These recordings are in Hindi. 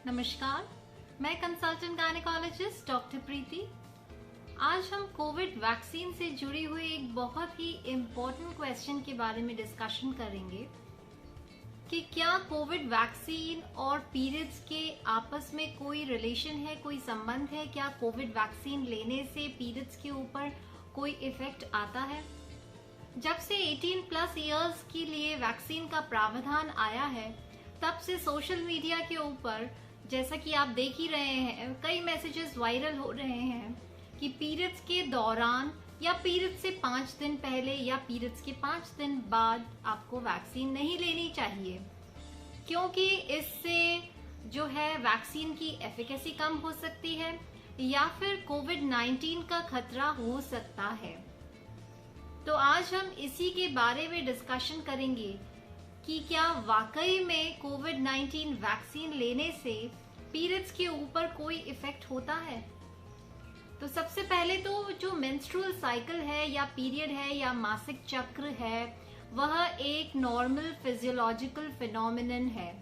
नमस्कार, मैं कंसल्टेंट गायनेकोलॉजिस्ट डॉक्टर प्रीति। आज हम कोविड वैक्सीन से जुड़ी हुई एक बहुत ही इम्पोर्टेंट क्वेश्चन के बारे में डिस्कशन करेंगे कि क्या कोविड वैक्सीन और पीरियड्स के आपस में कोई रिलेशन है, कोई संबंध है। क्या कोविड वैक्सीन लेने से पीरियड्स के ऊपर कोई इफेक्ट आता है। जब से 18+ ईयर्स के लिए वैक्सीन का प्रावधान आया है, तब से सोशल मीडिया के ऊपर, जैसा कि आप देख ही रहे हैं, कई मैसेजेस वायरल हो रहे हैं कि पीरियड्स के दौरान या पीरियड्स से 5 दिन पहले या पीरियड्स के 5 दिन बाद आपको वैक्सीन नहीं लेनी चाहिए, क्योंकि इससे जो है वैक्सीन की एफिकेसी कम हो सकती है या फिर कोविड-19 का खतरा हो सकता है। तो आज हम इसी के बारे में डिस्कशन करेंगे कि क्या वाकई में कोविड-19 वैक्सीन लेने से पीरियड्स के ऊपर कोई इफेक्ट होता है। तो सबसे पहले तो जो मेंस्ट्रुअल साइकिल है या पीरियड है या मासिक चक्र है, वह एक नॉर्मल फिजियोलॉजिकल फिनोमिनन है।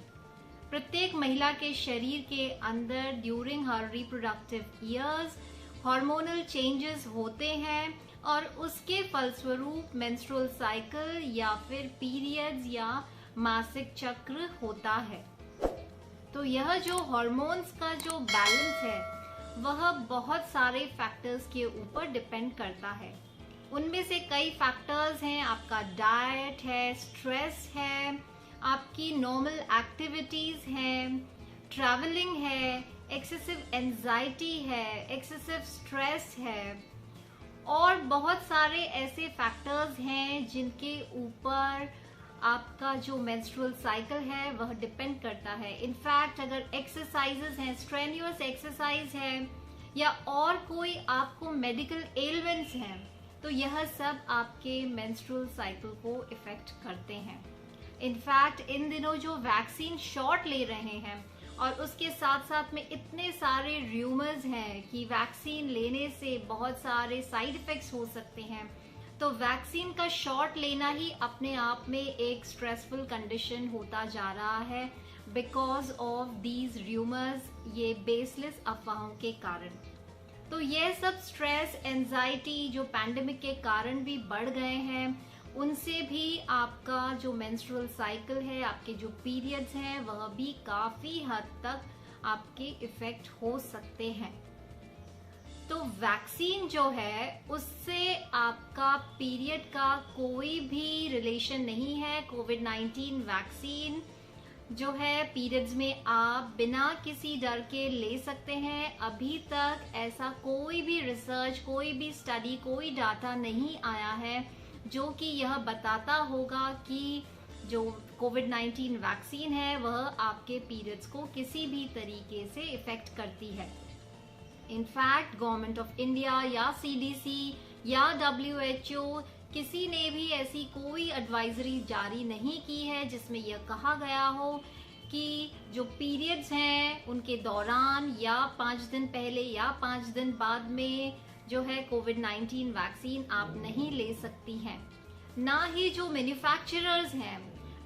प्रत्येक महिला के शरीर के अंदर during her reproductive years hormonal changes होते हैं और उसके फलस्वरूप मेंस्ट्रुअल साइकिल या फिर पीरियड्स या मासिक चक्र होता है। तो यह जो हार्मोन्स का जो बैलेंस है, वह बहुत सारे फैक्टर्स के ऊपर डिपेंड करता है। उनमें से कई फैक्टर्स हैं, आपका डाइट है, स्ट्रेस है, आपकी नॉर्मल एक्टिविटीज हैं, ट्रैवलिंग है, एक्सेसिव एंजाइटी है, एक्सेसिव स्ट्रेस है और बहुत सारे ऐसे फैक्टर्स हैं जिनके ऊपर आपका जो मेंस्ट्रुअल साइकिल है वह डिपेंड करता है। इनफैक्ट अगर एक्सरसाइजेस हैं, स्ट्रेन्यूअस एक्सरसाइज है या और कोई आपको मेडिकल एलिमेंट्स हैं, तो यह सब आपके मेंस्ट्रुअल साइकिल को इफेक्ट करते हैं। इनफैक्ट इन दिनों जो वैक्सीन शॉट ले रहे हैं और उसके साथ साथ में इतने सारे र्यूमर्स हैं कि वैक्सीन लेने से बहुत सारे साइड इफेक्ट्स हो सकते हैं, तो वैक्सीन का शॉट लेना ही अपने आप में एक स्ट्रेसफुल कंडीशन होता जा रहा है बिकॉज ऑफ दीज र्यूमर्स, ये बेसलेस अफवाहों के कारण। तो ये सब स्ट्रेस, एंजाइटी जो पैंडेमिक के कारण भी बढ़ गए हैं, उनसे भी आपका जो मेंस्ट्रुअल साइकिल है, आपके जो पीरियड्स हैं, वह भी काफी हद तक आपके इफेक्ट हो सकते हैं। तो वैक्सीन जो है उससे आपका पीरियड का कोई भी रिलेशन नहीं है। कोविड-19 वैक्सीन जो है पीरियड्स में आप बिना किसी डर के ले सकते हैं। अभी तक ऐसा कोई भी रिसर्च, कोई भी स्टडी, कोई डाटा नहीं आया है जो कि यह बताता होगा कि जो कोविड-19 वैक्सीन है वह आपके पीरियड्स को किसी भी तरीके से इफेक्ट करती है। इनफैक्ट गवर्नमेंट ऑफ इंडिया या सीडीसी या WHO किसी ने भी ऐसी कोई एडवाइजरी जारी नहीं की है जिसमें यह कहा गया हो कि जो पीरियड्स हैं उनके दौरान या 5 दिन पहले या 5 दिन बाद में जो है कोविड-19 वैक्सीन आप नहीं ले सकती हैं। ना ही जो मैन्युफैक्चरर्स हैं,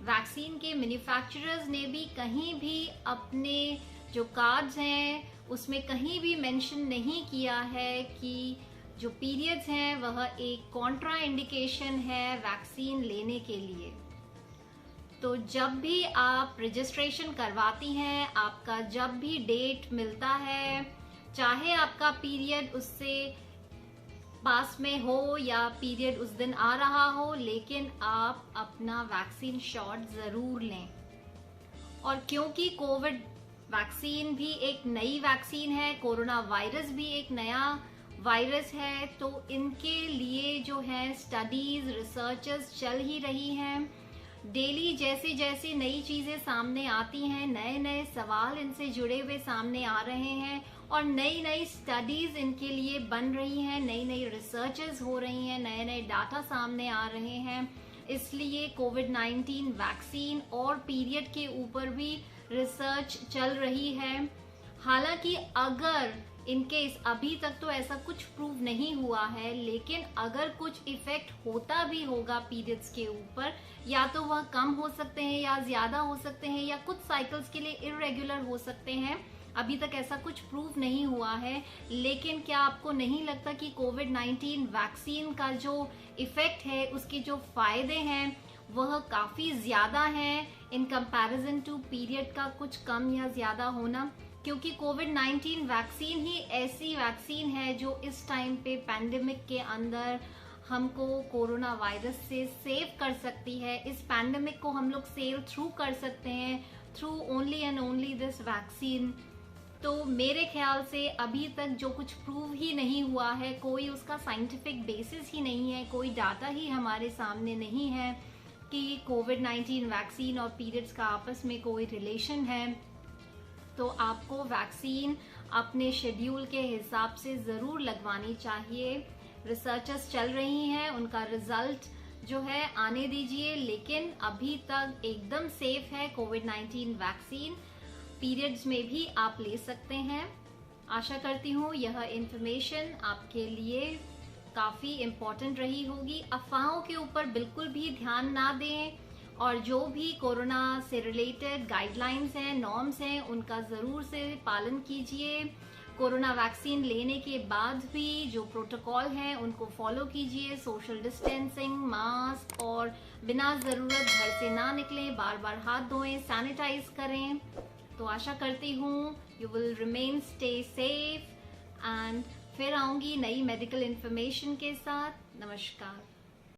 वैक्सीन के मैन्युफैक्चरर्स ने भी कहीं भी अपने जो कार्ड्स हैं उसमें कहीं भी मेंशन नहीं किया है कि जो पीरियड्स हैं वह एक कॉन्ट्रा इंडिकेशन है वैक्सीन लेने के लिए। तो जब भी आप रजिस्ट्रेशन करवाती हैं, आपका जब भी डेट मिलता है, चाहे आपका पीरियड उससे पास में हो या पीरियड उस दिन आ रहा हो, लेकिन आप अपना वैक्सीन शॉट जरूर लें। और क्योंकि कोविड वैक्सीन भी एक नई वैक्सीन है, कोरोना वायरस भी एक नया वायरस है, तो इनके लिए जो है स्टडीज, रिसर्चेस चल ही रही हैं। डेली जैसे जैसे नई चीजें सामने आती हैं, नए नए सवाल इनसे जुड़े हुए सामने आ रहे हैं और नई नई स्टडीज इनके लिए बन रही हैं, नई नई रिसर्चेस हो रही हैं, नए नए डाटा सामने आ रहे हैं। इसलिए कोविड-19 वैक्सीन और पीरियड के ऊपर भी रिसर्च चल रही है। हालांकि अगर इन केस अभी तक तो ऐसा कुछ प्रूव नहीं हुआ है, लेकिन अगर कुछ इफेक्ट होता भी होगा पीरियड्स के ऊपर, या तो वह कम हो सकते हैं या ज्यादा हो सकते हैं, या कुछ साइकिल्स के लिए इरेगुलर हो सकते हैं। अभी तक ऐसा कुछ प्रूव नहीं हुआ है, लेकिन क्या आपको नहीं लगता कि कोविड-19 वैक्सीन का जो इफेक्ट है, उसके जो फायदे हैं वह काफी ज्यादा हैं इन कंपैरिजन टू पीरियड का कुछ कम या ज्यादा होना? क्योंकि कोविड-19 वैक्सीन ही ऐसी वैक्सीन है जो इस टाइम पे पैंडेमिक के अंदर हमको कोरोना वायरस से सेव कर सकती है। इस पैंडेमिक को हम लोग सेल थ्रू कर सकते हैं through only and only this vaccine. तो मेरे ख्याल से अभी तक जो कुछ प्रूव ही नहीं हुआ है, कोई उसका साइंटिफिक बेसिस ही नहीं है, कोई डाटा ही हमारे सामने नहीं है कि कोविड-19 वैक्सीन और पीरियड्स का आपस में कोई रिलेशन है, तो आपको वैक्सीन अपने शेड्यूल के हिसाब से जरूर लगवानी चाहिए। रिसर्चर्स चल रही हैं, उनका रिजल्ट जो है आने दीजिए, लेकिन अभी तक एकदम सेफ है कोविड-19 वैक्सीन। पीरियड्स में भी आप ले सकते हैं। आशा करती हूँ यह इंफॉर्मेशन आपके लिए काफी इम्पोर्टेंट रही होगी। अफवाहों के ऊपर बिल्कुल भी ध्यान ना दें, और जो भी कोरोना से रिलेटेड गाइडलाइंस हैं, नॉर्म्स हैं, उनका जरूर से पालन कीजिए। कोरोना वैक्सीन लेने के बाद भी जो प्रोटोकॉल हैं उनको फॉलो कीजिए। सोशल डिस्टेंसिंग, मास्क, और बिना जरूरत घर से ना निकलें, बार बार हाथ धोएं, सैनिटाइज करें। तो आशा करती हूँ you will remain stay safe, and फिर आऊंगी नई मेडिकल इंफॉर्मेशन के साथ। नमस्कार।